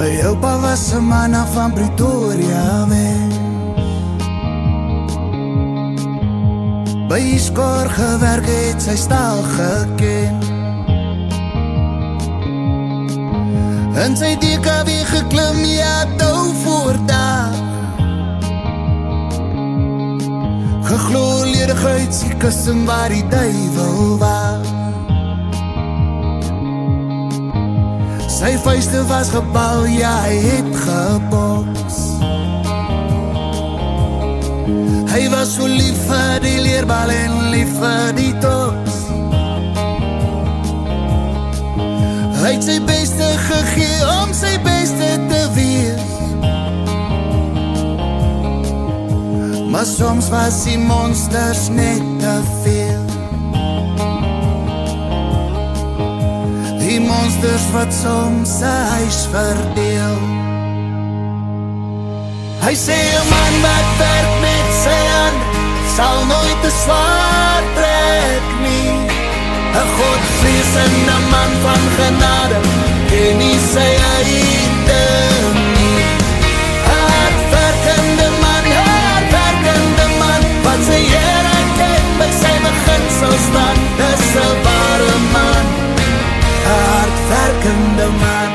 My oupa was 'n man af van Pretoria weg. By Skor gewerk het sy staal geken. En sy DKW geklim, ja, tou voor dag. Geglo ledig uit sy kussing waar die duivel was. Sy vuiste was gebal, ja, hy het geboks. Hy was so lief vir die leerbal en lief vir die toks. Hy het sy beste gegee om sy beste te wees. Maar soms was die monsters net te veel. Die monsters wat soms 'n huis verdeel. Hy sê 'n man wat werk met sy hand sal nooit te swaar trek nie. 'n Godvreesende man van genade ken nie sy einde nie. 'n hardwerkende man wat sy Here ken by sy beginsel staan. Dis 'n ware man, 'n hardwerkende man.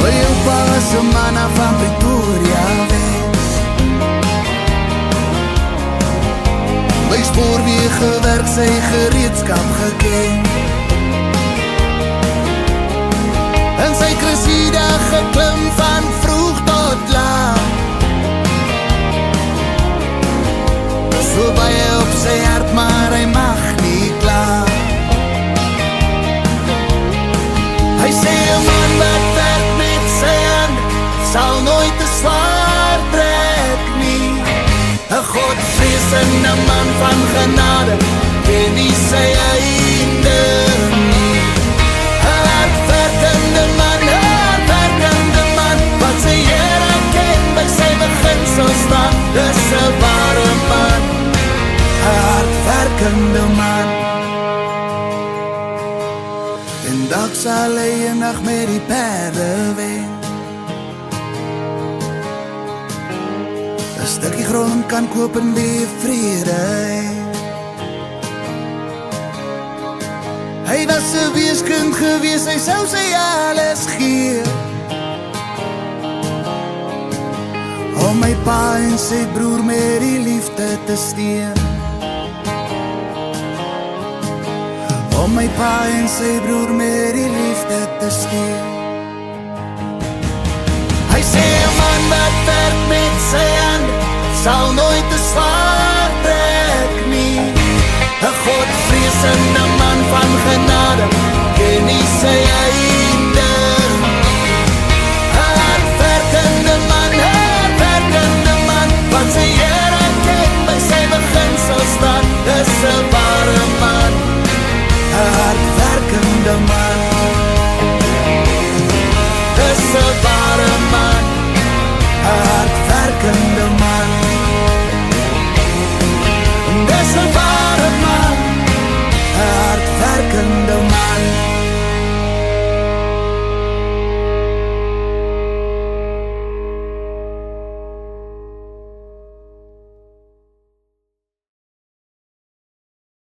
My oupa was 'n man af van Pretoria weg. By spoorweë gewerk, sy gereedskap geken. En sy Cressida geklim van vroeg tot laat. So baie op sy hart, maar hy mag nie klaar. Hy sê 'n man wat werk met sy hand sal nooit te swaar trek nie. 'n Godvreesende man van genade ken nie sy einde nie. 'n hardwerkende man wat sy Here ken by sy beginsel staan. Dis 'n ware man, 'n hardwerkende man. En dag sal hy 'n nag met die perde wen. 'n stukkie grond kan koop en weer vrede hê. Hy was 'n weeskind gewees, hy sou sy alles gee. Om my pa en sy broer met die liefde te steen. Om my pa en sy broer met die liefde te steen. Hy sê 'n man wat werk met sy hand sal nooit te swaar trek nie. 'n Godvreesende